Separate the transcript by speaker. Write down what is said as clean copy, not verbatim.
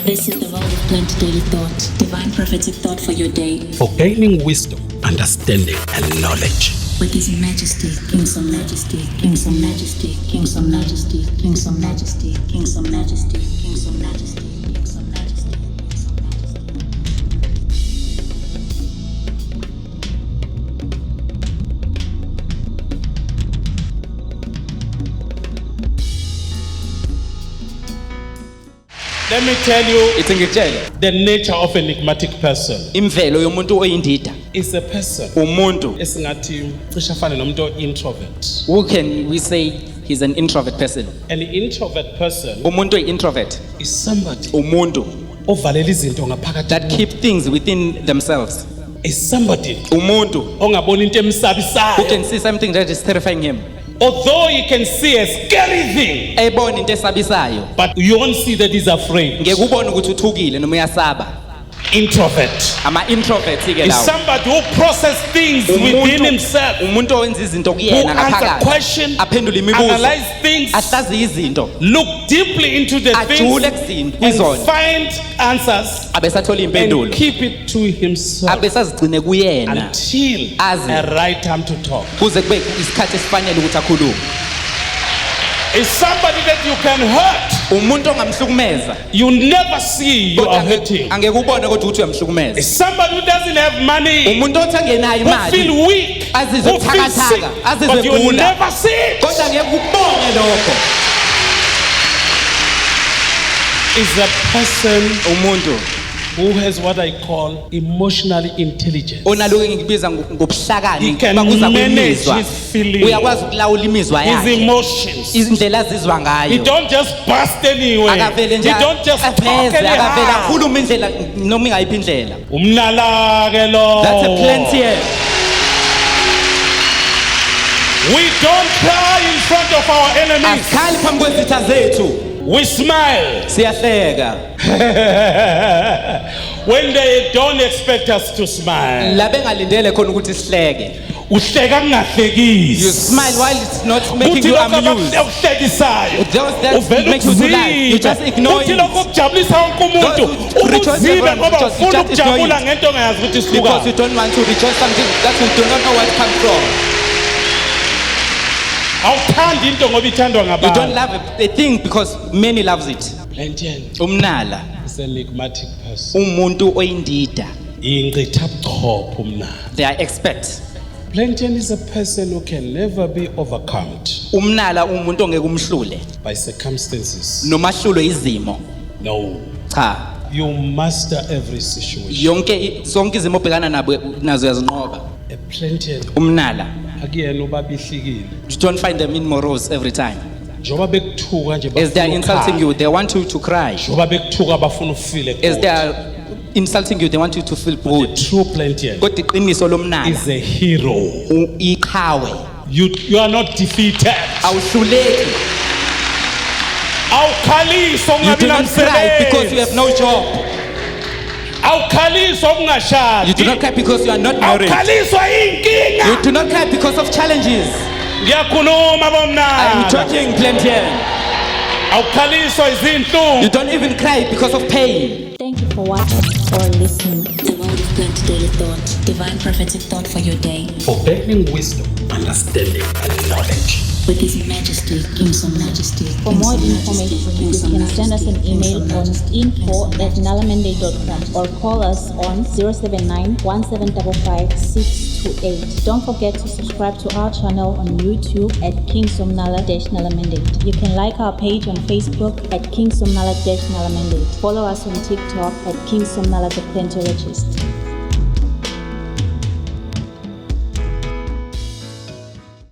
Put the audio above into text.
Speaker 1: This is the World of Plenty Daily Thought, divine prophetic thought for your day.
Speaker 2: For gaining wisdom, understanding, and knowledge.
Speaker 1: With His Majesty, King Majesty, King Majesty, King Majesty, King Majesty, King Majesty, King Majesty, King Majesty.
Speaker 3: Let me tell you the nature of an enigmatic person.
Speaker 4: Imvelo yomuntu oyindida.
Speaker 3: Is a person
Speaker 4: Umuntu.
Speaker 3: esingathi cishe afane nomuntu introvert.
Speaker 4: Who can we say he's an introvert person?
Speaker 3: An introvert person
Speaker 4: Umuntu oyi-introvert.
Speaker 3: is somebody
Speaker 4: Umuntu
Speaker 3: ovalela izinto ngaphakathi.
Speaker 4: that keep things within themselves.
Speaker 3: Is somebody
Speaker 4: Umuntu
Speaker 3: ongabona into
Speaker 4: who
Speaker 3: emsabisayo.
Speaker 4: can see something that is terrifying him.
Speaker 3: Although he can see a scary thing,
Speaker 4: Ebona into esabisayo.
Speaker 3: but you won't see that he's afraid.
Speaker 4: Ngeke ubone ukuthi uthukile noma uyasaba.
Speaker 3: Introvert
Speaker 4: Ama-introverts ke
Speaker 3: is
Speaker 4: lawo.
Speaker 3: somebody who processes things within himself.
Speaker 4: Umuntu owenza izinto
Speaker 3: Who
Speaker 4: kuyena
Speaker 3: answer
Speaker 4: ngaphakathi.
Speaker 3: questions,
Speaker 4: Aphendule imibuzo.
Speaker 3: analyze things,
Speaker 4: Ahlaziye izinto.
Speaker 3: look deeply into the
Speaker 4: Ajule
Speaker 3: things,
Speaker 4: kuzona.
Speaker 3: and find answers
Speaker 4: Abesathola
Speaker 3: and
Speaker 4: impendulo.
Speaker 3: keep it to himself
Speaker 4: Abesazigcine kuyena.
Speaker 3: until
Speaker 4: Azi.
Speaker 3: a right time to talk.
Speaker 4: Kuze kube isikhathi esifanele ukuthi akhulume.
Speaker 3: Is somebody that you can hurt.
Speaker 4: Umuntu ongamhlukumeza.
Speaker 3: You never see you are hurting.
Speaker 4: Angeke ubone ukuthi uthi uyamhlukumeza.
Speaker 3: Is somebody who doesn't have money,
Speaker 4: Umuntu othi angenayo
Speaker 3: who
Speaker 4: imali.
Speaker 3: feel weak,
Speaker 4: Azizwe
Speaker 3: who feel sick,
Speaker 4: buthakathaka, azizwe
Speaker 3: but you
Speaker 4: egula.
Speaker 3: never see it.
Speaker 4: Kodwa ngeke ubone lokho.
Speaker 3: Is a person
Speaker 4: Umuntu
Speaker 3: who has what I call emotional intelligence.
Speaker 4: onaloku engikubiza ngobuhlakani
Speaker 3: He can
Speaker 4: bakuza
Speaker 3: manage
Speaker 4: kwimizwa.
Speaker 3: his feelings,
Speaker 4: Uyakwazi ukulawula imizwa
Speaker 3: his
Speaker 4: yakhe.
Speaker 3: emotions.
Speaker 4: Izindlela azizwa
Speaker 3: He
Speaker 4: ngayo.
Speaker 3: don't just burst anyway.
Speaker 4: Akavele
Speaker 3: He
Speaker 4: nje
Speaker 3: don't just talk
Speaker 4: aveze, akavele
Speaker 3: anyhow.
Speaker 4: akhuluma indlela noma ingayiphi indlela.
Speaker 3: Umnala ke lo.
Speaker 4: That's a plenty.
Speaker 3: We don't cry in front of our enemies.
Speaker 4: Asikhali phambi kwezitha zethu.
Speaker 3: We smile
Speaker 4: Siyahleka.
Speaker 3: when they don't expect us to smile.
Speaker 4: La bengalindele khona ukuthi sihleke.
Speaker 3: Uhleka
Speaker 4: You
Speaker 3: kungahlekisi.
Speaker 4: smile while it's not making
Speaker 3: Uthi
Speaker 4: you
Speaker 3: lokho
Speaker 4: amused.
Speaker 3: akuhlekisayo.
Speaker 4: Those that
Speaker 3: Uvela
Speaker 4: make you to lie, you just ignore
Speaker 3: Uthi
Speaker 4: it.
Speaker 3: lokho kujabulisa wonke umuntu.
Speaker 4: Those who rejoice
Speaker 3: Ukuziba
Speaker 4: everyone
Speaker 3: ngoba
Speaker 4: rejoice,
Speaker 3: ufuna
Speaker 4: you just ignore
Speaker 3: ukujabula
Speaker 4: it.
Speaker 3: ngento ongayazi ukuthi
Speaker 4: Because you
Speaker 3: isuka.
Speaker 4: don't want to rejoice something that you do not know where it comes from.
Speaker 3: Awuthandi into ngoba ithandwa
Speaker 4: You don't
Speaker 3: ngabantu.
Speaker 4: love a thing because many loves it.
Speaker 3: Plentiologist
Speaker 4: Umnala,
Speaker 3: is an enigmatic person.
Speaker 4: umuntu oyindida.
Speaker 3: Ingqitha buchopho umnala.
Speaker 4: They are experts.
Speaker 3: Plentiologist is a person who can never be overcome
Speaker 4: Umnala umuntu ongeke umhlule.
Speaker 3: by circumstances.
Speaker 4: Nomahlulo izimo.
Speaker 3: No.
Speaker 4: Cha.
Speaker 3: You master every situation.
Speaker 4: Zonke izimo obhekana nazo uyazinqoba.
Speaker 3: A Plentiologist
Speaker 4: Umnala.
Speaker 3: akuyena ubabihlikile.
Speaker 4: You don't find them in morose every time.
Speaker 3: Njoba bekuthuka nje
Speaker 4: As they are
Speaker 3: bafuna
Speaker 4: insulting
Speaker 3: ukukhala.
Speaker 4: you, they want you to cry.
Speaker 3: Njoba bekuthuka bafuna ufile.
Speaker 4: As they are insulting you, they want you to feel good.
Speaker 3: True Plentiologist
Speaker 4: Kodwa iqiniso lomnala
Speaker 3: is a hero.
Speaker 4: iqhawe.
Speaker 3: You are not defeated.
Speaker 4: Awuhluleki.
Speaker 3: Awukhaliswa
Speaker 4: You do
Speaker 3: ungabi
Speaker 4: not cry because you have no job.
Speaker 3: Awukhaliswa ungashadi.
Speaker 4: You do not cry because you are not married.
Speaker 3: Awukhaliswa inkinga.
Speaker 4: You do not cry because of challenges.
Speaker 3: Ngiyakhuluma
Speaker 4: I am
Speaker 3: bomnana.
Speaker 4: talking plenty.
Speaker 3: Awukhaliswa izinhlungu.
Speaker 4: You don't even cry because of pain.
Speaker 1: Thank you for watching or listening. The World of Plenty Daily Thought, divine prophetic thought for your day.
Speaker 2: For gaining wisdom, understanding, and knowledge.
Speaker 1: With His Majesty, King Majesty.
Speaker 5: For more information, you can send us an email on info@nalamonday.com or call us on 079 1755 628. Don't forget to subscribe to our channel on YouTube at King Somnala-Nalamandate. You can like our page on Facebook at King Somnala-Nalamandate. Follow us on TikTok at King Somnala the Plentiologist.